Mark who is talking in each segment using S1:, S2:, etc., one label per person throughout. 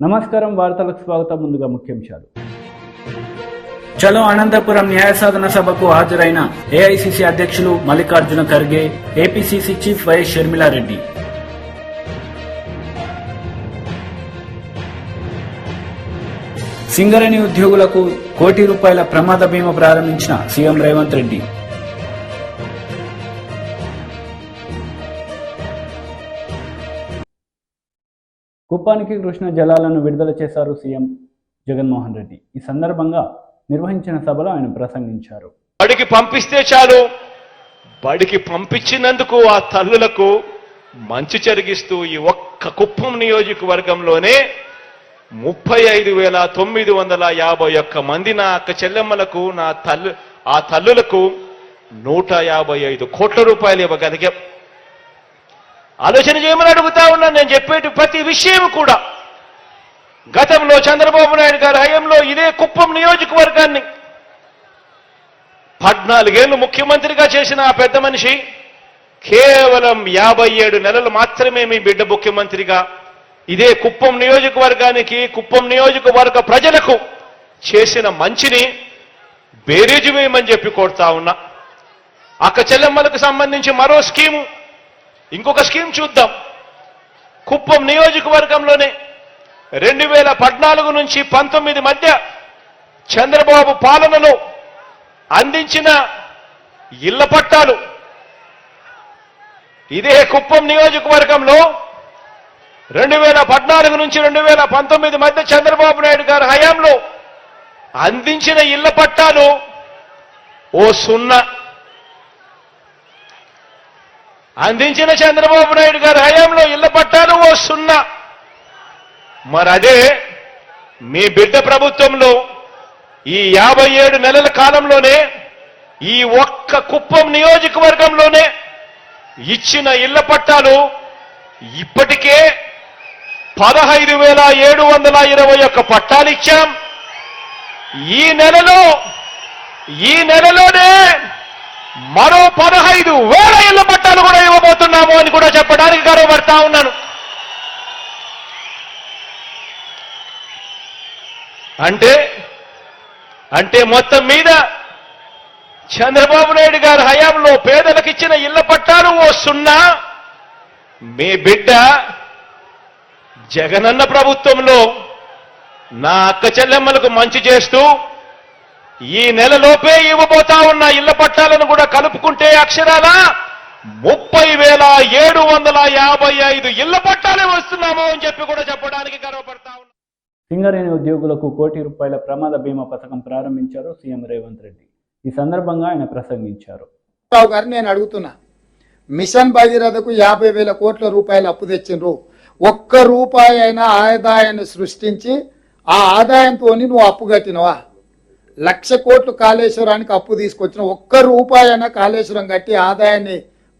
S1: నమస్కారం వార్తలకు స్వాగతం. ముందుగా ముఖ్యాంశాలు.
S2: చలో అనంతపురం న్యాయ సాధన సభకు హాజరైన ఏఐసిసి అధ్యక్షులు Mallikarjuna Kharge, APCC chief YS Sharmila Reddy. Singareni ఉద్యోగులకు ₹1 కోటి ప్రమాద బీమా ప్రారంభించిన సీఎం రేవంత్ రెడ్డి.
S1: కుప్పానికి కృష్ణా జలాలను విడుదల చేశారు సీఎం జగన్మోహన్ రెడ్డి. ఈ సందర్భంగా నిర్వహించిన సభలో ఆయన ప్రసంగించారు.
S3: బడికి పంపిస్తే చాలు, బడికి పంపించినందుకు ఆ తల్లులకు మంచి జరిగిస్తూ ఈ ఒక్క కుప్పం నియోజకవర్గంలోనే 35,951 మంది నా అక్క చెల్లెమ్మలకు ఆ తల్లులకు ₹155 కోట్ల ఇవ్వగలిగాం. ఆలోచన చేయమని అడుగుతా ఉన్నాను. నేను చెప్పేటి ప్రతి విషయం కూడా గతంలో చంద్రబాబు నాయుడు గారి హయాంలో ఇదే కుప్పం నియోజకవర్గాన్ని 14 ఏళ్లు ముఖ్యమంత్రిగా చేసిన ఆ పెద్ద మనిషి కేవలం 57 నెలలు మాత్రమే మీ బిడ్డ ముఖ్యమంత్రిగా ఇదే కుప్పం నియోజకవర్గానికి, కుప్పం నియోజకవర్గ ప్రజలకు చేసిన మంచిని బేరీజు వేయమని చెప్పి కోరుతా ఉన్నా. అక్క చెల్లెమ్మలకు సంబంధించి మరో స్కీము, ఇంకొక స్కీమ్ చూద్దాం. కుప్పం నియోజకవర్గంలోనే 2014 నుంచి 19 మధ్య చంద్రబాబు పాలనలో అందించిన ఇళ్ల పట్టాలు ఇదే కుప్పం నియోజకవర్గంలో 2014 నుంచి 2019 మధ్య చంద్రబాబు నాయుడు గారి హయాంలో అందించిన ఇళ్ల పట్టాలు ఓ 0. అందించిన చంద్రబాబు నాయుడు గారి హయాంలో ఇళ్ల పట్టాలు ఓ 0. మరి అదే మీ బిడ్డ ప్రభుత్వంలో ఈ 57 నెలల కాలంలోనే ఈ ఒక్క కుప్పం నియోజకవర్గంలోనే ఇచ్చిన ఇళ్ల పట్టాలు ఇప్పటికే 15,721 పట్టాలు ఇచ్చాం. ఈ నెలలోనే మరో 15,000 ఇళ్ల పట్టాలు కూడా ఇవ్వబోతున్నాము అని కూడా చెప్పడానికి గర్వపడతా ఉన్నాను. అంటే మొత్తం మీద చంద్రబాబు నాయుడు గారి హయాంలో పేదలకు ఇచ్చిన ఇళ్ల పట్టాలు ఓ 0. మీ బిడ్డ జగనన్న ప్రభుత్వంలో నా అక్క చెల్లెమ్మలకు మంచి చేస్తూ ఈ నెలలోపే ఇవ్వబోతా ఉన్న ఇళ్ల పట్టాలను కూడా కలుపుకుంటే అక్షరాల 30,755 ఇళ్ల పట్టాలే వస్తున్నాము అని చెప్పి కూడా చెప్పడానికి గర్వపడతా ఉన్నా.
S1: సింగరేణి ఉద్యోగులకు ₹1 కోటి ప్రమాద బీమా పథకం ప్రారంభించారు సీఎం రేవంత్ రెడ్డి. ఈ సందర్భంగా ఆయన ప్రసంగించారు.
S4: రావు గారు, నేను అడుగుతున్నా, మిషన్ భగీరథకు 50,000 కోట్ల రూపాయలు అప్పు తెచ్చిండ్రు. ₹1 అయినా ఆదాయాన్ని సృష్టించి ఆ ఆదాయంతో నువ్వు అప్పు కట్టినవా? 1,00,000 కోట్లు కాళేశ్వరానికి అప్పు తీసుకొచ్చిన ₹1 అయినా కాళేశ్వరం కట్టి ఆదాయాన్ని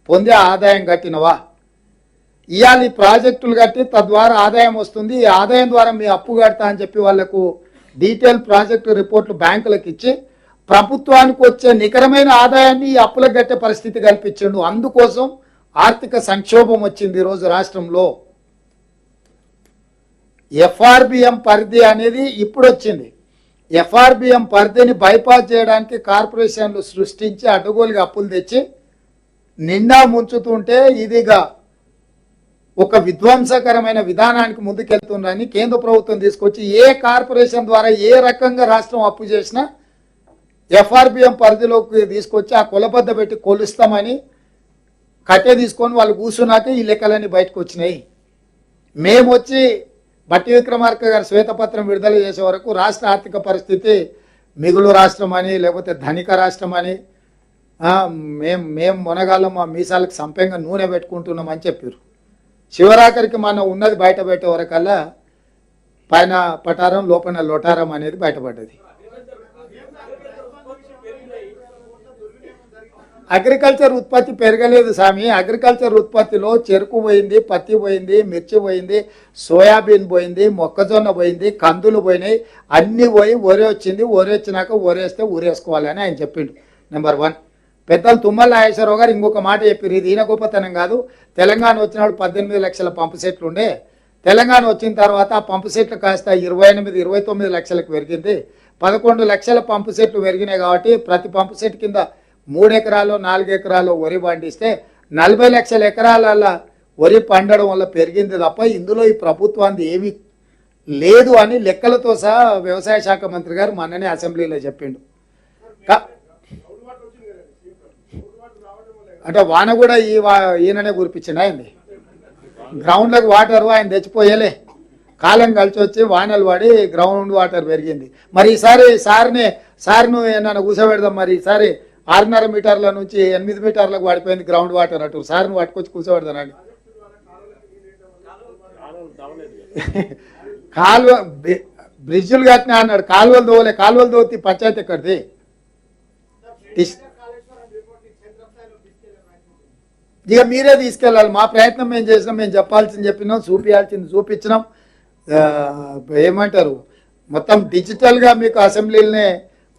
S4: పొందే ఆదాయం కట్టినవా? ఇవాళ ఈ ప్రాజెక్టులు కట్టి తద్వారా ఆదాయం వస్తుంది, ఈ ఆదాయం ద్వారా మీ అప్పు కడతా అని చెప్పి వాళ్లకు డీటెయిల్ ప్రాజెక్టు రిపోర్ట్లు బ్యాంకులకు ఇచ్చి ప్రభుత్వానికి వచ్చే నికరమైన ఆదాయాన్ని ఈ అప్పులకు కట్టే పరిస్థితి కల్పించిండు. అందుకోసం ఆర్థిక సంక్షోభం వచ్చింది ఈరోజు రాష్ట్రంలో. ఎఫ్ఆర్బిఎం పరిధి అనేది ఇప్పుడు వచ్చింది. ఎఫ్ఆర్బిఎం పరిధిని బైపాస్ చేయడానికి కార్పొరేషన్లు సృష్టించి అడ్డగోలుగా అప్పులు తెచ్చి నిండా ముంచుతుంటే ఇదిగా ఒక విధ్వంసకరమైన విధానానికి ముందుకెళ్తుందని కేంద్ర ప్రభుత్వం తీసుకొచ్చి ఏ కార్పొరేషన్ ద్వారా ఏ రకంగా రాష్ట్రం అప్పు చేసినా ఎఫ్ఆర్బిఎం పరిధిలోకి తీసుకొచ్చి ఆ కొలబద్ద పెట్టి కొలుస్తామని కట్టే తీసుకొని వాళ్ళు కూర్చున్నాక ఈ లెక్కలన్నీ బయటకు వచ్చినాయి. మేము వచ్చి బట్టి విక్రమార్క గారు శ్వేతపత్రం విడుదల చేసే వరకు రాష్ట్ర ఆర్థిక పరిస్థితి మిగులు రాష్ట్రం అని లేకపోతే ధనిక రాష్ట్రం అని మేము మొనగాళ్ళం మా మీసాలకు సంపంగా నూనె పెట్టుకుంటున్నామని చెప్పారు. శివరాఖరికి మనం ఉన్నది బయట పెట్టే వరకల్లా పైన పటారం లోపల లొటారం అనేది బయటపడ్డది. అగ్రికల్చర్ ఉత్పత్తి పెరగలేదు స్వామి. అగ్రికల్చర్ ఉత్పత్తిలో చెరుకు పోయింది, పత్తి పోయింది, మిర్చి పోయింది, సోయాబీన్ పోయింది, మొక్కజొన్న పోయింది, కందులు పోయినాయి, అన్నీ పోయి ఒరే వచ్చింది. ఒరే వచ్చినాక ఒరేస్తే ఊరేసుకోవాలని ఆయన చెప్పిండు. నెంబర్ 1. పెద్దలు తుమ్మల నాగేశ్వరరావు గారు ఇంకొక మాట చెప్పారు. ఇది ఈయన గొప్పతనం కాదు. తెలంగాణ వచ్చినప్పుడు 18 లక్షల పంపు సెట్లు ఉండే, తెలంగాణ వచ్చిన తర్వాత ఆ పంపు సెట్లు కాస్త 29 లక్షలకు పెరిగింది. 11 లక్షల పంపు సెట్లు పెరిగినాయి కాబట్టి ప్రతి పంపు సెట్ కింద 3 ఎకరాలు 4 ఎకరాలు వరి పండిస్తే 40 లక్షల ఎకరాల వరి పండడం వల్ల పెరిగింది తప్ప ఇందులో ఈ ప్రభుత్వానికి ఏమీ లేదు అని లెక్కలతో సహా వ్యవసాయ శాఖ మంత్రి గారు మొన్ననే అసెంబ్లీలో చెప్పిండు. అంటే వాన కూడా ఈయననే కురిపించిండు. అయింది గ్రౌండ్లకు వాటర్ ఆయన తెచ్చిపోయేలే, కాలం కలిసి వచ్చి వానలు పడి గ్రౌండ్ వాటర్ పెరిగింది. మరి ఈసారి సార్ను ఏమన్నా కూర్చోబెడదాం. మరి ఈసారి 6.5 మీటర్ల నుంచి 8 మీటర్లకు పడిపోయింది గ్రౌండ్ వాటర్. అటు సార్ను పట్టుకొచ్చి కూర్చోబెడదానండి. కాలువ బ్రిడ్జులు కట్టినా అన్నాడు, కాలువలు దోతి పంచాయతీ ఎక్కడిది? ఇక మీరే తీసుకెళ్ళాలి. మా ప్రయత్నం మేము చేసినాం, మేము చెప్పాల్సింది చెప్పినాం, చూపించాల్సింది చూపించినాం. ఏమంటారు మొత్తం డిజిటల్గా మీకు అసెంబ్లీలనే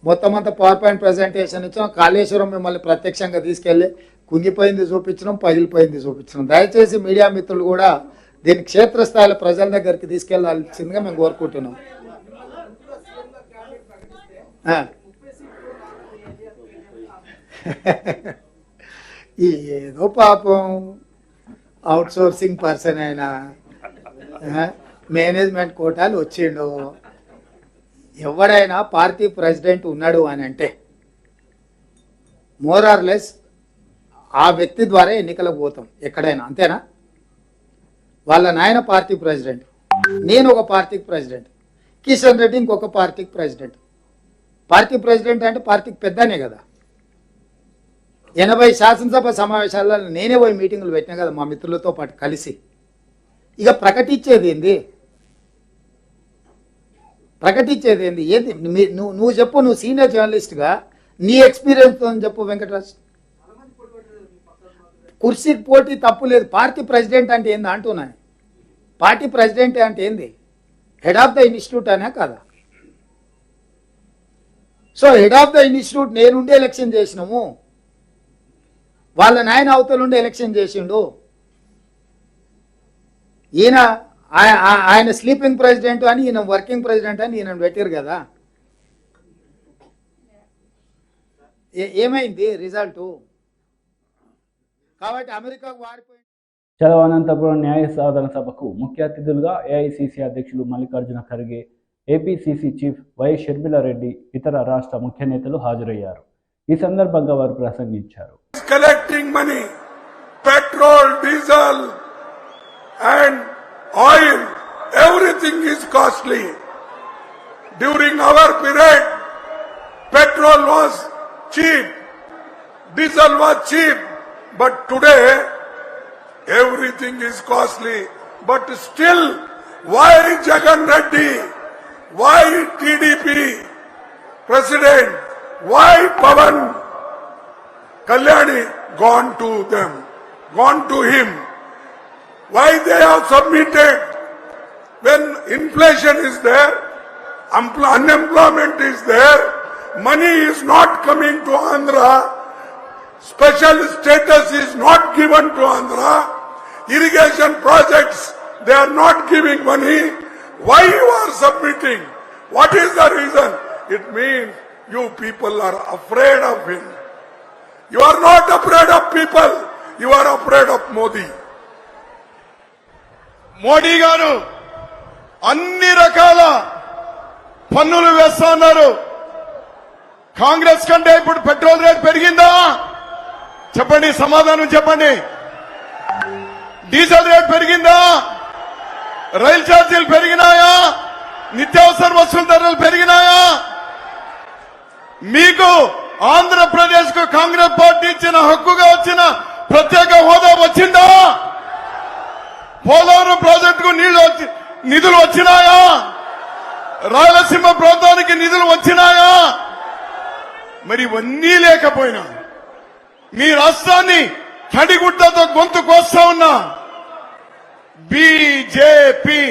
S4: మొత్తం అంతా పవర్ పాయింట్ ప్రజెంటేషన్ ఇచ్చినాం. కాళేశ్వరం మిమ్మల్ని ప్రత్యక్షంగా తీసుకెళ్ళి కుంగిపోయింది చూపించినాం, పగిలిపోయింది చూపించినాం. దయచేసి మీడియా మిత్రులు కూడా దీన్ని క్షేత్రస్థాయిలో ప్రజల దగ్గరికి తీసుకెళ్లాల్సిందిగా మేము కోరుకుంటున్నాం. ఏదో పాపం అవుట్ సోర్సింగ్ పర్సన్ అయినా మేనేజ్మెంట్ కోటాలు వచ్చిండు. ఎవడైనా పార్టీ ప్రెసిడెంట్ ఉన్నాడు అని అంటే మోర్ ఆర్ లెస్ ఆ వ్యక్తి ద్వారా ఎన్నికలకు పోతాం ఎక్కడైనా, అంతేనా? వాళ్ళ నాయన పార్టీ ప్రెసిడెంట్, నేను ఒక పార్టీకి ప్రెసిడెంట్, కిషన్ రెడ్డి ఇంకొక పార్టీకి ప్రెసిడెంట్. పార్టీ ప్రెసిడెంట్ అంటే పార్టీకి పెద్దనే కదా. 80 శాసనసభ సమావేశాలలో నేనే పోయి మీటింగులు పెట్టినా కదా మా మిత్రులతో పాటు కలిసి. ఇక ప్రకటించేది ఏంది? ఏంది? నువ్వు చెప్పు, నువ్వు సీనియర్ జర్నలిస్ట్గా నీ ఎక్స్పీరియన్స్తో చెప్పు వెంకటరాజ్. కుర్సీకి పోటీ తప్పు లేదు. పార్టీ ప్రెసిడెంట్ అంటే ఏంది అంటున్నాను. పార్టీ ప్రెసిడెంట్ అంటే ఏంది? హెడ్ ఆఫ్ ద ఇన్స్టిట్యూట్ అనే కదా. So head of the institute నేనుండి ఎలక్షన్ చేసినాము, వాళ్ళ నాయన అవతల ఉండి ఎలక్షన్ చేసిండు. ఆయన స్లీపింగ్ ప్రెసిడెంట్ అని, ఈయన వర్కింగ్ ప్రెసిడెంట్ అని ఈయన పెట్టారు కదా. ఏమైంది రిజల్ట్? కాబట్టి అమెరికాకు వారిపోయింది.
S1: చలో అనంతపురం న్యాయ సాధన సభకు ముఖ్య అతిథులుగా ఏఐసిసి అధ్యక్షులు Mallikarjuna Kharge, APCC chief YS Sharmila Reddy, ఇతర రాష్ట్ర ముఖ్య నేతలు హాజరయ్యారు. ఈ సందర్భంగా వారు ప్రసంగించారు.
S5: Collecting money, petrol, diesel and oil, everything is costly. During hour period petrol was cheap, diesel was cheap, but today everything is costly. But still, why Jagan Reddy, why TDP president, why Pawan Kalyani gone to them, gone to him? Why they have submitted? When inflation is there, unemployment is there, money is not coming to Andhra, special status is not given to Andhra, irrigation projects, they are not giving money. Why you are submitting? What is the reason? It means you people are afraid of him. You are not afraid of people, you are afraid of Modi.
S6: Modi గారు అన్ని రకాల పన్నులు వేస్తా ఉన్నారు. కాంగ్రెస్ కంటే ఇప్పుడు petrol rate పెరిగిందా? చెప్పండి, సమాధానం చెప్పండి. డీజిల్ రేట్ పెరిగిందా? రైలు ఛార్జీలు పెరిగినాయా? నిత్యావసర వస్తువుల ధరలు పెరిగినాయా? మీకు ఆంధ్రప్రదేశ్ కు కాంగ్రెస్ పార్టీ ఇచ్చిన హక్కుగా వచ్చిన ప్రత్యేక హోదా వచ్చిందా? పోలవరం ప్రాజెక్టుకు నిధులు వచ్చినాయా? రాయలసీమ ప్రాంతానికి నిధులు వచ్చినాయా? మరి ఇవన్నీ లేకపోయినా మీ రాష్ట్రాన్ని తడిగుడ్డతో గొంతు కోస్తా ఉన్నా బీజేపీ.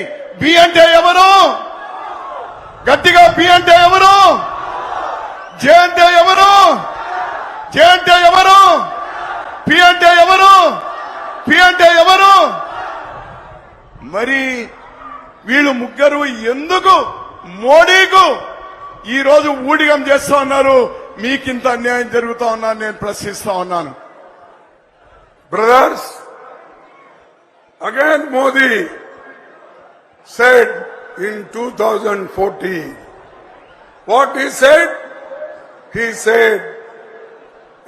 S6: బి అంటే ఎవరు? గట్టిగా బి అంటే ఎవరు? జే అంటే ఎవరు? జే అంటే ఎవరు? పి అంటే ఎవరు? పి అంటే ఎవరు? మరి వీళ్ళు ముగ్గురు ఎందుకు మోడీకు ఈ రోజు ఊడిగం చేస్తా ఉన్నారు? మీకింత అన్యాయం జరుగుతా ఉన్నా నేను ప్రశ్నిస్తా ఉన్నాను.
S5: Brothers, again Modi said in 2014, what he said? He said,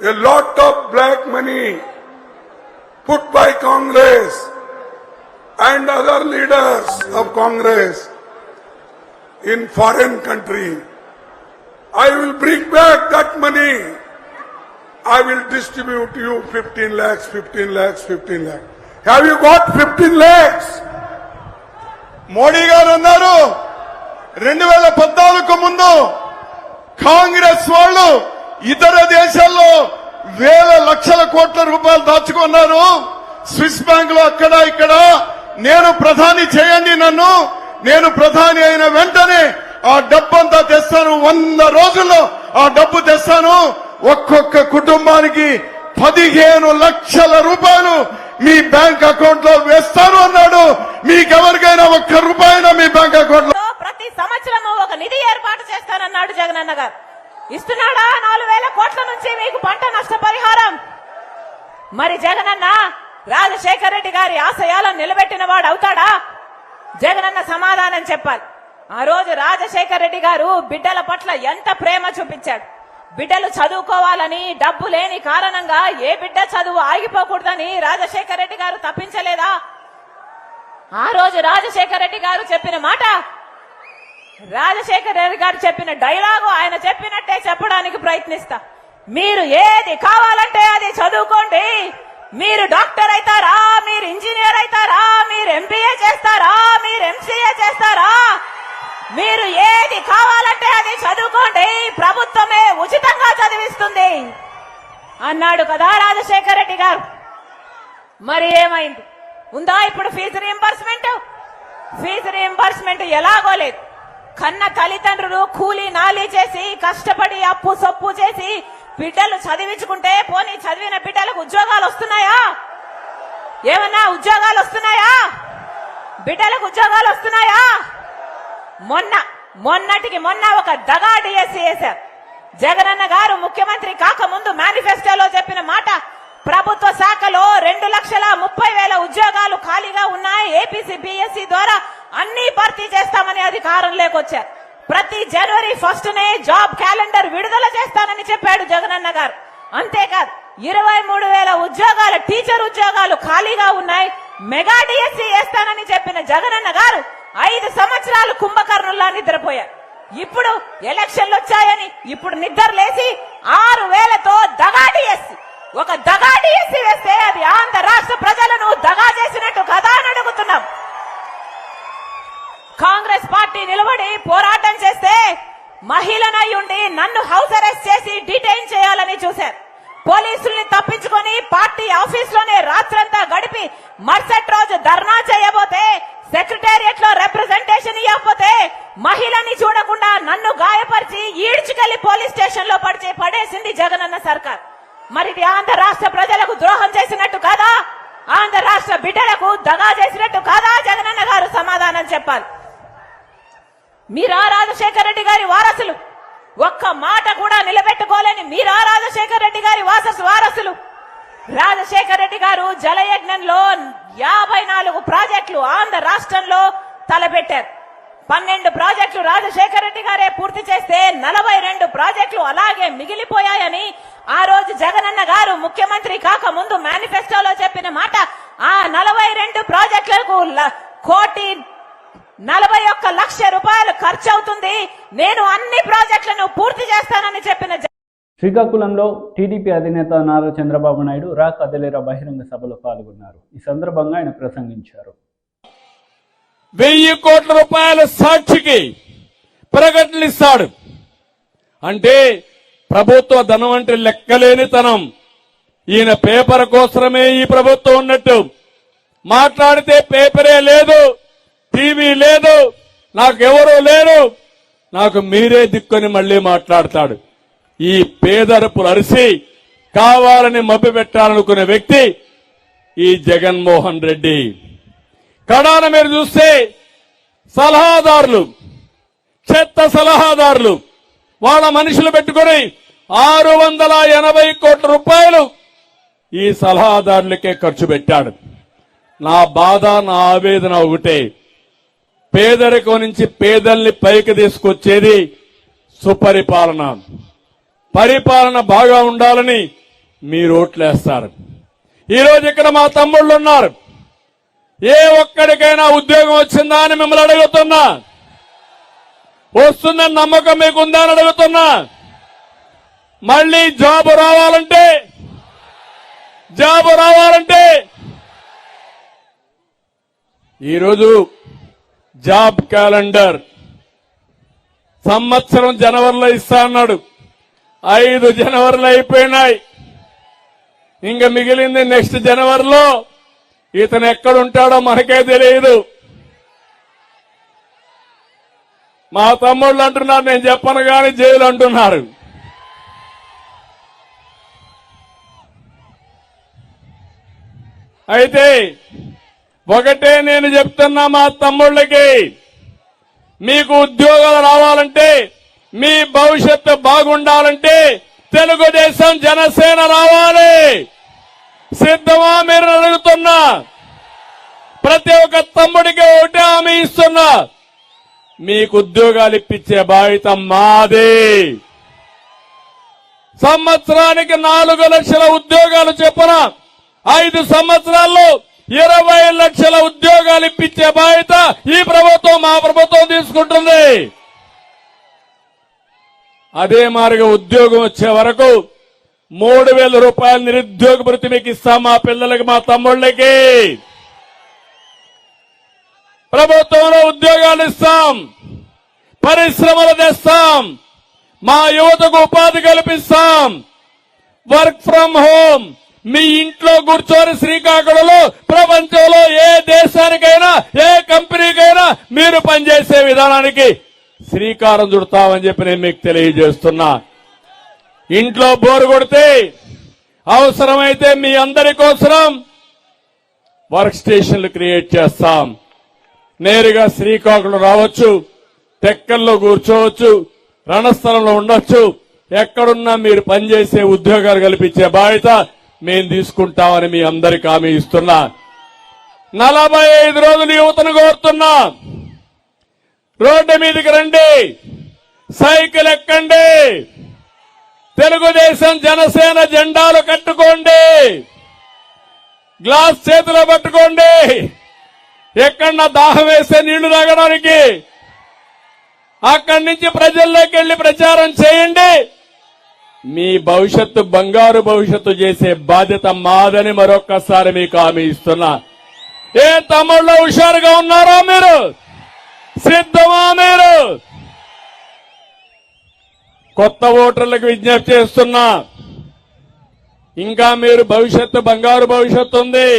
S5: a lot of black money put by Congress and other leaders of Congress in foreign country. I will bring back that money. I will distribute you 15 lakhs, 15 lakhs, 15 lakhs. Have you got 15 lakhs?
S6: Modi గారు అన్నారు 2014 ముందు కాంగ్రెస్ వాళ్ళు ఇతర దేశాల్లో వేల లక్షల కోట్ల రూపాయలు దాచుకున్నారు. స్విస్ బ్యాంక్ లో అక్కడ ఇక్కడ. నేను ప్రధాని చేయండి నన్ను, నేను ప్రధాని అయిన వెంటనే ఆ డబ్బంతా తెస్తాను, 100 రోజుల్లో ఆ డబ్బు తెస్తాను, ఒక్కొక్క కుటుంబానికి 15 లక్షల రూపాయలు మీ బ్యాంక్ అకౌంట్ లో వేస్తాను అన్నాడు. మీకెవరికైనా ఒక్క రూపాయినా మీ బ్యాంక్ అకౌంట్ లో
S7: ప్రతి సంవత్సరము ఒక నిధి ఏర్పాటు చేస్తానన్నాడు జగనన్న గారు. ఇస్తున్నాడా 4,000 కోట్ల నుంచి మీకు పంట నష్టపరిహారం? మరి జగనన్న రాజశేఖర రెడ్డి గారి ఆశయాలను నిలబెట్టిన వాడు అవుతాడా? జగనన్న సమాధానం చెప్పాలి. ఆ రోజు రాజశేఖర రెడ్డి గారు బిడ్డల పట్ల ఎంత ప్రేమ చూపించాడు. బిడ్డలు చదువుకోవాలని డబ్బు లేని కారణంగా ఏ బిడ్డ చదువు ఆగిపోకూడదని రాజశేఖర రెడ్డి గారు తప్పించలేదా? ఆ రోజు రాజశేఖర రెడ్డి గారు చెప్పిన మాట, రాజశేఖర రెడ్డి గారు చెప్పిన డైలాగు ఆయన చెప్పినట్టే చెప్పడానికి ప్రయత్నిస్తా. మీరు ఏది కావాలంటే అది చదువుకోండి. మీరు డాక్టర్ అవుతారా, మీరు ఇంజనీర్ అవుతారా, మీరు ఎంబీఏ చేస్తారా, మీరు ఎంసీఏ చేస్తారా, మీరు ఏది కావాలంటే అది చదువుకోండి, ప్రభుత్వమే ఉచితంగా చదివిస్తుంది అన్నాడు కదా రాజశేఖర రెడ్డి గారు. మరి ఏమైంది? ఉందా ఇప్పుడు ఫీజు రీయింబర్స్మెంట్? ఫీజు రీయింబర్స్మెంట్ ఎలాగో లేదు. కన్న తల్లిదండ్రులు కూలీ నాలీ చేసి కష్టపడి అప్పు సొప్పు చేసి బిడ్డలు చదివించుకుంటే పోనీ చదివిన బిడ్డలకు ఉద్యోగాలు వస్తున్నాయా? ఏమన్నా ఉద్యోగాలు వస్తున్నాయా? బిడ్డలకు ఉద్యోగాలు వస్తున్నాయా? మొన్నటికి మొన్న ఒక దగా డిఎస్సీ వేశారు. జగనన్న గారు ముఖ్యమంత్రి కాకముందు మేనిఫెస్టోలో చెప్పిన మాట, ప్రభుత్వ శాఖలో 2,30,000 ఉద్యోగాలు ఖాళీగా ఉన్నాయి, ఏపీసీ బిఎస్సీ ద్వారా అన్ని భర్తీ చేస్తామని అధికారంలోకి వచ్చారు. ప్రతి జనవరి 1నే జాబ్ క్యాలెండర్ విడుదల చేస్తానని చెప్పాడు జగనన్న గారు. అంతేకాదు 23,000 ఉద్యోగాలు టీచర్ ఉద్యోగాలు ఖాళీగా ఉన్నాయి, మెగా డిఎస్సీ వేస్తానని చెప్పిన జగనన్న గారు 5 సంవత్సరాలు కుంభకర్ణుల్లా నిద్రపోయారు. ఇప్పుడు ఎలక్షన్లు వచ్చాయని ఇప్పుడు నిద్రలేసి 6,000తో దగా డిఎస్సీ, ఒక దగా డిఎస్సీ వేస్తే అది ఆంధ్ర రాష్ట్ర ప్రజలను దగా చేసినట్టు కదా అని అడుగుతున్నాం. కాంగ్రెస్ పార్టీ నిలబడి పోరాటం చేస్తే మహిళనై ఉండి నన్ను హౌస్ అరెస్ట్ చేసి డిటైన్ చేయాలని చూశారు. పోలీసుల్ని తప్పించుకొని పార్టీ ఆఫీస్ లోనే రాత్రంతా గడిపి మరుసటి రోజు ధర్నా చేయబోతే, సెక్రటేరియట్ లో రిప్రజెంటేషన్ ఇవ్వకపోతే మహిళని చూడకుండా నన్ను గాయపరిచి ఈడ్చుకెళ్లి పోలీస్ స్టేషన్ లో పడేసింది జగనన్న సర్కార్. మరి ఇది ఆంధ్ర రాష్ట్ర ప్రజలకు ద్రోహం చేసినట్టు కాదా? ఆంధ్ర రాష్ట్ర బిడ్డలకు దగా చేసినట్టు కాదా? జగనన్న గారు సమాధానం చెప్పాలి. మీరా రాజశేఖర రెడ్డి గారి వారసులు, ఒక్క మాట కూడా నిలబెట్టుకోలేని మీరా రాజశేఖర రెడ్డి గారి వారసులు. రాజశేఖర రెడ్డి గారు జలయజ్ఞంలో 54 ప్రాజెక్టులు ఆంధ్ర రాష్ట్రంలో తలపెట్టారు. 12 ప్రాజెక్టులు రాజశేఖర రెడ్డి గారే పూర్తి చేస్తే 42 ప్రాజెక్టులు అలాగే మిగిలిపోయాయని ఆ రోజు జగనన్న గారు ముఖ్యమంత్రి కాక ముందు మేనిఫెస్టోలో చెప్పిన మాట, ఆ 42 ప్రాజెక్టులకు 1,41,00,000 రూపాయలు ఖర్చు అవుతుంది, నేను అన్ని ప్రాజెక్టులను పూర్తి చేస్తానని చెప్పిన
S1: శ్రీకాకుళంలో టీడీపీ అధినేత నారా చంద్రబాబు నాయుడు రా కదలేరా బహిరంగ సభలో పాల్గొన్నారు. ఈ సందర్భంగా ఆయన ప్రసంగించారు.
S8: 1,000 కోట్ల రూపాయల సాక్షికి ప్రకటనలు ఇస్తాడు అంటే ప్రభుత్వ ధనం అంటే లెక్కలేనితనం. ఈయన పేపర్ కోసమే ఈ ప్రభుత్వం ఉన్నట్టు. మాట్లాడితే పేపరే లేదు, టీవీ లేదు, నాకెవరూ లేరు, నాకు మీరే దిక్కుని మళ్లీ మాట్లాడతాడు. ఈ పేదరపులు అరిసి కావాలని మభ్యపెట్టాలనుకునే వ్యక్తి ఈ జగన్మోహన్ రెడ్డి. కడాన మీరు చూస్తే సలహాదారులు, చెత్త సలహాదారులు, వాళ్ళ మనుషులు పెట్టుకుని 680 కోట్ల రూపాయలు ఈ సలహాదారులకే ఖర్చు పెట్టాడు. నా బాధ, నా ఆవేదన ఒకటే, పేదరికం నుంచి పేదల్ని పైకి తీసుకొచ్చేది సుపరిపాలన. పరిపాలన బాగా ఉండాలని మీరు ఓట్లేస్తారు. ఈరోజు ఇక్కడ మా తమ్ముళ్ళు ఉన్నారు. ఏ ఒక్కడికైనా ఉద్యోగం వచ్చిందా అని మిమ్మల్ని అడుగుతున్నా. వస్తుందని నమ్మకం మీకుందా అని అడుగుతున్నా. మళ్ళీ జాబు రావాలంటే ఈరోజు జాబ్ క్యాలెండర్ సంవత్సరం జనవరిలో ఇస్తా అన్నాడు. 5 జనవరిలో అయిపోయినాయి. ఇంకా మిగిలింది నెక్స్ట్ జనవరిలో. ఇతను ఎక్కడుంటాడో మనకే తెలియదు. మా తమ్ముళ్ళు అంటున్నారు, నేను చెప్పను కానీ జైలు అంటున్నారు. అయితే ఒకటే నేను చెప్తున్నా మా తమ్ముళ్ళకి, మీకు ఉద్యోగాలు రావాలంటే, మీ భవిష్యత్తు బాగుండాలంటే తెలుగుదేశం జనసేన రావాలి. సిద్ధమా మీరు అడుగుతున్నా. ప్రతి ఒక్క తమ్ముడికి ఒకటే హామీ ఇస్తున్నా, మీకు ఉద్యోగాలు ఇప్పించే బాధ్యత మాదే. సంవత్సరానికి 4 లక్షల ఉద్యోగాలు చొప్పున 5 సంవత్సరాల్లో 20 లక్షల ఉద్యోగాలు ఇప్పించే బాధ్యత ఈ ప్రభుత్వం, మా ప్రభుత్వం తీసుకుంటుంది. అదే మారిగా ఉద్యోగం వచ్చే వరకు 3,000 రూపాయలు నిరుద్యోగ భృతి మీకు ఇస్తాం. మా పిల్లలకి, మా తమ్ముళ్ళకి ప్రభుత్వంలో ఉద్యోగాలు ఇస్తాం, పరిశ్రమలు తెస్తాం, మా యువతకు ఉపాధి కల్పిస్తాం. వర్క్ ఫ్రం హోమ్, మీ ఇంట్లో కూర్చొని శ్రీకాకుళంలో ప్రపంచంలో ఏ దేశానికైనా, ఏ కంపెనీకైనా మీరు పనిచేసే విధానానికి శ్రీకారం చుడతామని చెప్పి నేను మీకు తెలియజేస్తున్నా. ఇంట్లో బోరు కొడితే అవసరమైతే మీ అందరి కోసం వర్క్ స్టేషన్లు క్రియేట్ చేస్తాం. నేరుగా శ్రీకాకుళం రావచ్చు, టెక్కల్లో కూర్చోవచ్చు, రణస్థలంలో ఉండొచ్చు. ఎక్కడున్నా మీరు పనిచేసే ఉద్యోగాలు కల్పించే బాధ్యత మేము తీసుకుంటామని మీ అందరికీ హామీ ఇస్తున్నా. 45 రోజులు యువతను కోరుతున్నా, రోడ్డు మీదకి రండి, సైకిల్ ఎక్కండి, తెలుగుదేశం జనసేన జెండాలు కట్టుకోండి, గ్లాస్ చేతిలో పట్టుకోండి. ఎక్కడన్నా దాహం వేస్తే నీళ్లు తాగడానికి అక్కడి నుంచి ప్రజల్లోకి వెళ్లి ప్రచారం చేయండి. మీ భవిష్యత్తు బంగారు భవిష్యత్తు చేసే బాధ్యత మాదని మరొక్కసారి మీకు హామీ ఇస్తున్నా. ఏ తమ్ముళ్ళు హుషారుగా ఉన్నారా మీరు? సిద్ధమా మీరు? కొత్త ఓటర్లకు విజ్ఞప్తి చేస్తున్నా, ఇంకా మీరు భవిష్యత్తు, బంగారు భవిష్యత్తు ఉంది.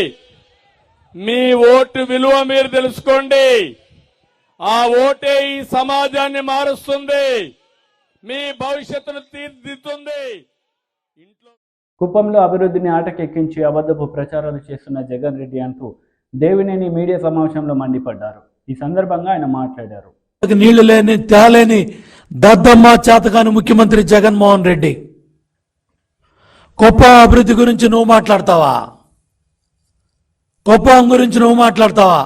S8: మీ ఓటు విలువ మీరు తెలుసుకోండి. ఆ ఓటే ఈ సమాజాన్ని మారుస్తుంది, మీ భవిష్యత్తును తీర్చిదిద్దుతుంది.
S1: కుప్పంలో అభివృద్ధిని ఆటకెక్కించి అబద్ధపు ప్రచారాలు చేస్తున్న జగన్ రెడ్డి అంటూ దేవినేని మీడియా సమావేశంలో మండిపడ్డారు. ఈ సందర్భంగా ఆయన మాట్లాడారు.
S9: నీళ్లు లేని, తేలేని దద్దమ్మ చేతకాని ముఖ్యమంత్రి జగన్మోహన్ రెడ్డి. కుప్పం అభివృద్ధి గురించి నువ్వు మాట్లాడతావా? కుప్పం గురించి నువ్వు మాట్లాడతావా?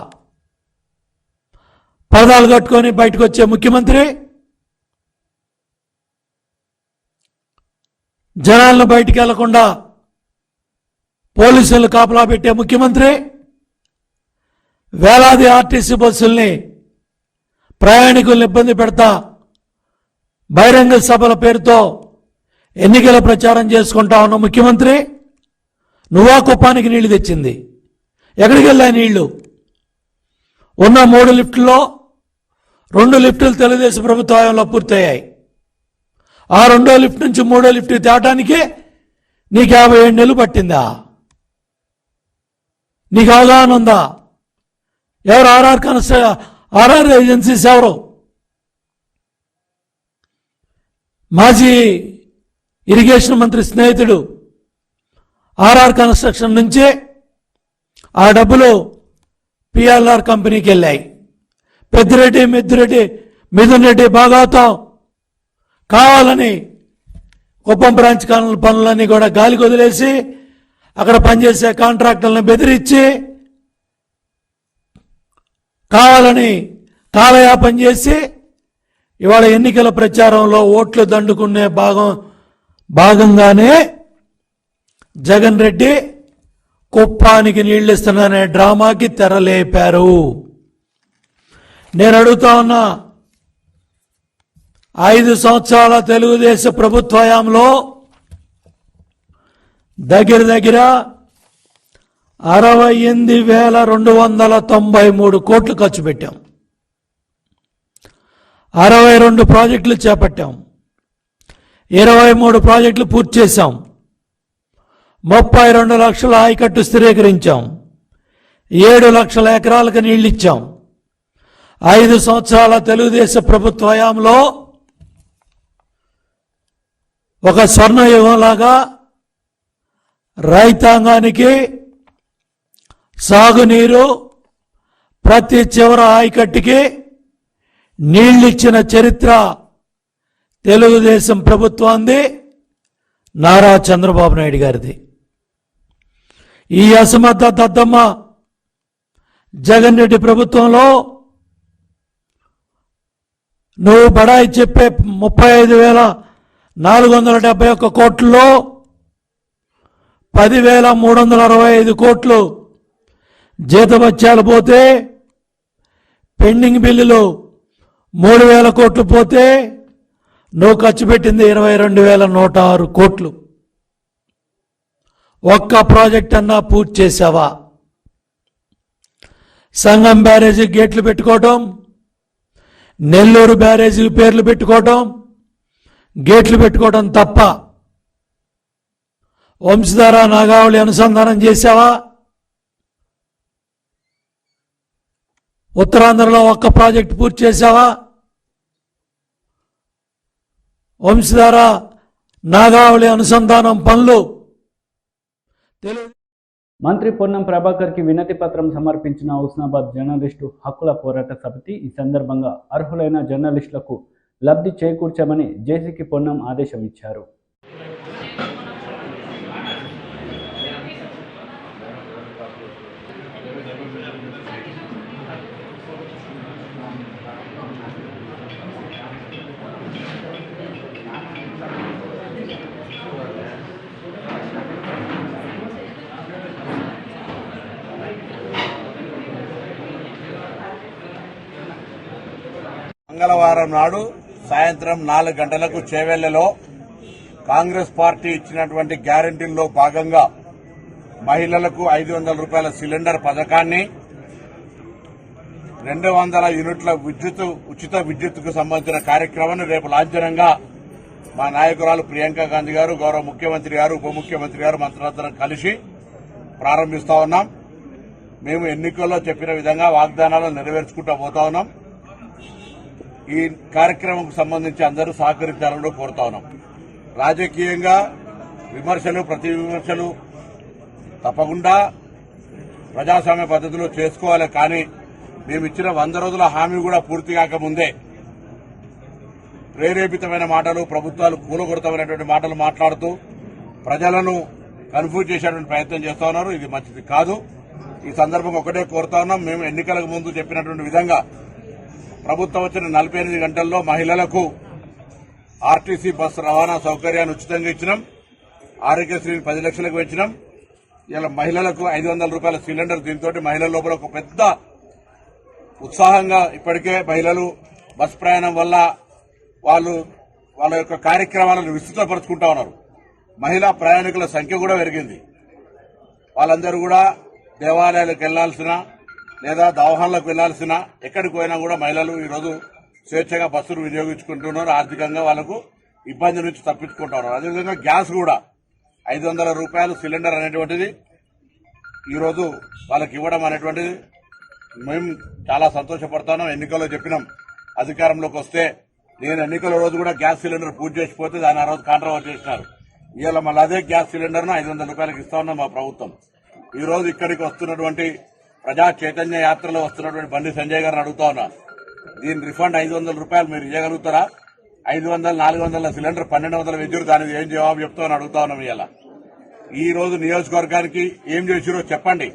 S9: పదాలు కట్టుకొని బయటకు వచ్చే ముఖ్యమంత్రి, జనాలను బయటికి వెళ్లకుండా పోలీసులు కాపలా పెట్టే ముఖ్యమంత్రి, వేలాది ఆర్టీసీ బస్సుల్ని ప్రయాణికులను ఇబ్బంది పెడతా బహిరంగ సభల పేరుతో ఎన్నికల ప్రచారం చేసుకుంటా ఉన్న ముఖ్యమంత్రి, నువ్వా కుప్పానికి నీళ్లు తెచ్చింది? ఎక్కడికి వెళ్ళా నీళ్లు? ఉన్న 3 లిఫ్టుల్లో 2 లిఫ్టులు తెలుగుదేశం ప్రభుత్వ హయాంలో పూర్తయ్యాయి. ఆ 2వ లిఫ్ట్ నుంచి 3వ లిఫ్ట్ తేవటానికి నీకు 57 నెలలు పట్టిందా? నీకు అవగాహన ఉందా? ఎవరు ఆర్ఆర్ ఏజెన్సీస్ ఎవరు? మాజీ ఇరిగేషన్ మంత్రి స్నేహితుడు ఆర్ఆర్ కన్స్ట్రక్షన్ నుంచి ఆ డబ్బులు పిఎల్ఆర్ కంపెనీకి వెళ్ళాయి. పెద్దిరెడ్డి మిథున్ రెడ్డి భాగవతం కావాలని కుప్పం బ్రాంచ్ పనులన్నీ కూడా గాలికి వదిలేసి అక్కడ పనిచేసే కాంట్రాక్టర్లను బెదిరించి కావాలని కాలయాపన చేసి ఇవాళ ఎన్నికల ప్రచారంలో ఓట్లు దండుకునే భాగంగానే జగన్ రెడ్డి కుప్పానికి నీళ్లిస్తున్నారనే డ్రామాకి తెరలేపారు. నేను అడుగుతా ఉన్నా, 5 సంవత్సరాల తెలుగుదేశం ప్రభుత్వ హయాంలో దగ్గర 68,293 కోట్లు ఖర్చు పెట్టాం. 62 ప్రాజెక్టులు చేపట్టాం. 23 ప్రాజెక్టులు పూర్తి చేశాం. 32 లక్షల ఆయకట్టు స్థిరీకరించాం. 7 లక్షల ఎకరాలకు నీళ్లిచ్చాం. 5 సంవత్సరాల తెలుగుదేశం ప్రభుత్వ హయాంలో ఒక స్వర్ణయుగంలాగా రైతాంగానికి సాగునీరు, ప్రతి చివర ఆయకట్టుకి నీళ్లిచ్చిన చరిత్ర తెలుగుదేశం ప్రభుత్వాన్ని, నారా చంద్రబాబు నాయుడు గారిది. ఈ అసమర్థ దద్దమ్మ జగన్ రెడ్డి ప్రభుత్వంలో నువ్వు బడాయి చెప్పే 35,471 కోట్లలో 10,365 కోట్లు జీతభత్యాలు పోతే, పెండింగ్ బిల్లులు 3,000 కోట్లు పోతే నువ్వు ఖర్చు పెట్టింది 22,106 కోట్లు. ఒక్క ప్రాజెక్ట్ అన్నా పూర్తి చేశావా? సంగం బ్యారేజీ గేట్లు పెట్టుకోవటం, నెల్లూరు బ్యారేజీ పేర్లు పెట్టుకోవటం, గేట్లు పెట్టుకోవడం తప్ప వంశధార నాగావళి అనుసంధానం చేశావా? ఉత్తరాంధ్రలో ఒక్క ప్రాజెక్టు పూర్తి చేశావా? వంశధార నాగావళి అనుసంధానం పనులు
S1: మంత్రి పొన్నం ప్రభాకర్కి వినతి పత్రం సమర్పించిన హుస్నాబాద్ జర్నలిస్టు హక్కుల పోరాట సమితి ఈ సందర్భంగా అర్హులైన జర్నలిస్టులకు లబ్ధి చేకూర్చమని జేసీకి పొన్నం ఆదేశం ఇచ్చారు.
S10: మంగళవారం నాడు సాయంత్రం 4 గంటలకు చేవెళ్లలో కాంగ్రెస్ పార్టీ ఇచ్చినటువంటి గ్యారంటీల్లో భాగంగా మహిళలకు 500 రూపాయల సిలిండర్ పథకాన్ని, 200 యూనిట్ల ఉచిత విద్యుత్తుకు సంబంధించిన కార్యక్రమాన్ని రేపు లాంఛనంగా మా నాయకురాలు ప్రియాంక గాంధీ గారు, గౌరవ ముఖ్యమంత్రి గారు, ఉప ముఖ్యమంత్రి గారు మంత్రులందరం కలిసి ప్రారంభిస్తా ఉన్నాం. మేము ఎన్నికల్లో చెప్పిన విధంగా వాగ్దానాలను నెరవేర్చుకుంటూ పోతా ఉన్నాం. ఈ కార్యక్రమం సంబంధించి అందరూ సహకరించాలని కోరుతా ఉన్నాం. రాజకీయంగా విమర్శలు, ప్రతి విమర్శలు తప్పకుండా ప్రజాస్వామ్య పద్ధతిలో చేసుకోవాలి. కానీ మేము ఇచ్చిన 100 రోజుల హామీ కూడా పూర్తి కాకముందే ప్రేరేపితమైన మాటలు, ప్రభుత్వాలు కూలగొడతామనేటువంటి మాటలు మాట్లాడుతూ ప్రజలను కన్ఫ్యూజ్ చేసేటువంటి ప్రయత్నం చేస్తా ఉన్నారు. ఇది మంచిది కాదు. ఈ సందర్భంగా ఒకటే కోరుతా ఉన్నాం, మేము ఎన్నికలకు ముందు చెప్పినటువంటి విధంగా ప్రభుత్వం వచ్చిన 48 గంటల్లో మహిళలకు ఆర్టీసీ బస్సు రవాణా సౌకర్యాన్ని ఉచితంగా ఇచ్చినాం. ఆరోగ్యశ్రీని 10 లక్షలకు పెంచినాం. ఇలా మహిళలకు 500 రూపాయల సిలిండర్. దీంతో మహిళల లోపల ఒక పెద్ద ఉత్సాహంగా ఇప్పటికే మహిళలు బస్ ప్రయాణం వల్ల వాళ్ళ యొక్క కార్యక్రమాలను విస్తృతపరుచుకుంటా ఉన్నారు. మహిళా ప్రయాణికుల సంఖ్య కూడా పెరిగింది. వాళ్ళందరూ కూడా దేవాలయాలకు వెళ్లాల్సిన లేదా దవాఖానలకు వెళ్లాల్సిన ఎక్కడికి పోయినా కూడా మహిళలు ఈరోజు స్వేచ్ఛగా బస్సులు వినియోగించుకుంటున్నారు. ఆర్థికంగా వాళ్లకు ఇబ్బంది నుంచి తప్పించుకుంటున్నారు. అదేవిధంగా గ్యాస్ కూడా 500 రూపాయలు సిలిండర్ అనేటువంటిది ఈరోజు వాళ్ళకి ఇవ్వడం అనేటువంటిది మేము చాలా సంతోషపడుతున్నాం. ఎన్నికల్లో చెప్పినాం, అధికారంలోకి వస్తే నేను ఎన్నికల రోజు కూడా గ్యాస్ సిలిండర్ పూర్తి చేసిపోతే దాన్ని ఆ రోజు కాంట్రవర్ట్ చేసినారు. ఇవాళ మళ్ళీ అదే గ్యాస్ సిలిండర్ను 500 రూపాయలకు ఇస్తా ఉన్నాం మా ప్రభుత్వం. ఈ రోజు ఇక్కడికి వస్తున్నటువంటి ప్రజా చైతన్య యాత్రలో వస్తున్నటువంటి బండి సంజయ్ గారిని అడుగుతా ఉన్నా, దీని రిఫండ్ 500 రూపాయలు మీరు ఇవ్వగలుగుతారా? 500, 400 సిలిండర్ 1200 వెజ్జురు దానికి ఏం జవాబు చెప్తామని అడుగుతా ఉన్నాం. ఇలా ఈ రోజు నియోజకవర్గానికి ఏం చేసిరో చెప్పండి.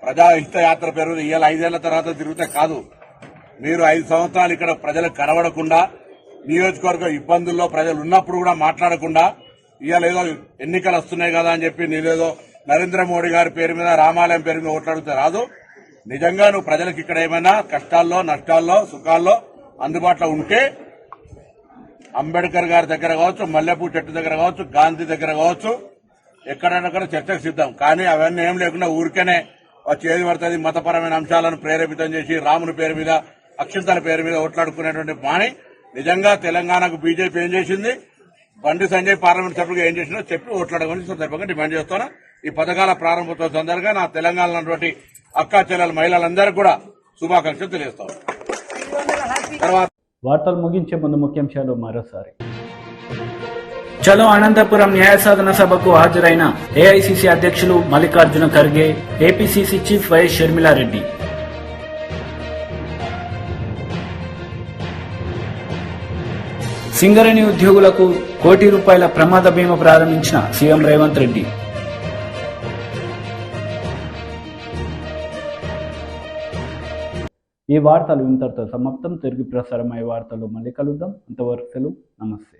S10: ప్రజాహిత యాత్ర పేరు ఇవాళ 5 ఏళ్ల తర్వాత తిరిగితే కాదు. మీరు 5 సంవత్సరాలు ఇక్కడ ప్రజలకు కనబడకుండా, నియోజకవర్గ ఇబ్బందుల్లో ప్రజలు ఉన్నప్పుడు కూడా మాట్లాడకుండా, ఇవాళ ఏదో ఎన్నికలు వస్తున్నాయి కదా అని చెప్పి నీలేదో నరేంద్ర మోడీ గారి పేరు మీద, రామాలయం పేరు మీద ఓట్లాడితే రాదు. నిజంగా నువ్వు ప్రజలకు ఇక్కడ ఏమైనా కష్టాల్లో, నష్టాల్లో, సుఖాల్లో అందుబాటులో ఉంటే అంబేద్కర్ గారి దగ్గర కావచ్చు, మల్లెపూ చెట్టు దగ్గర కావచ్చు, గాంధీ దగ్గర కావచ్చు, ఎక్కడైనా చర్చకు సిద్ధం. కానీ అవన్నీ ఏం లేకుండా ఊరికేనే వచ్చి ఏది పడుతుంది మతపరమైన అంశాలను ప్రేరేపితం చేసి రాముని పేరు మీద, అక్షంతల పేరు మీద ఓట్లాడుకునేటువంటి మాని నిజంగా తెలంగాణకు బీజేపీ ఏం చేసింది, బండి సంజయ్ పార్లమెంట్ సభ్యులుగా ఏం చేసిందో చెప్పి ఓట్లాడమని సందర్భంగా డిమాండ్ చేస్తాను. ఈ పథకాల ప్రారంభోత్సవం సందర్భంగా నా తెలంగాణలో ఉన్నటువంటి అక్కా చెల్లెల మహిళలందరికీ కూడా శుభాకాంక్షలు తెలియజేస్తాను. తర్వాత
S1: వార్తలు ముగించే ముందు ముఖ్యాంశాలు మరోసారి.
S2: చలో అనంతపురం న్యాయ సాధన సభకు హాజరైన ఏఐసిసి అధ్యక్షులు Mallikarjuna Kharge, APCC chief YS Sharmila Reddy. Singareni ఉద్యోగులకు ₹1 కోటి ప్రమాద బీమా ప్రారంభించిన సీఎం రేవంత్ రెడ్డి.
S1: ఈ వార్తలు ఇంతటితో సమాప్తం. తిరిగి ప్రసారమయ్యే వార్తలు మళ్ళీ కలుద్దాం. అంతవరకు సెలవు. నమస్తే.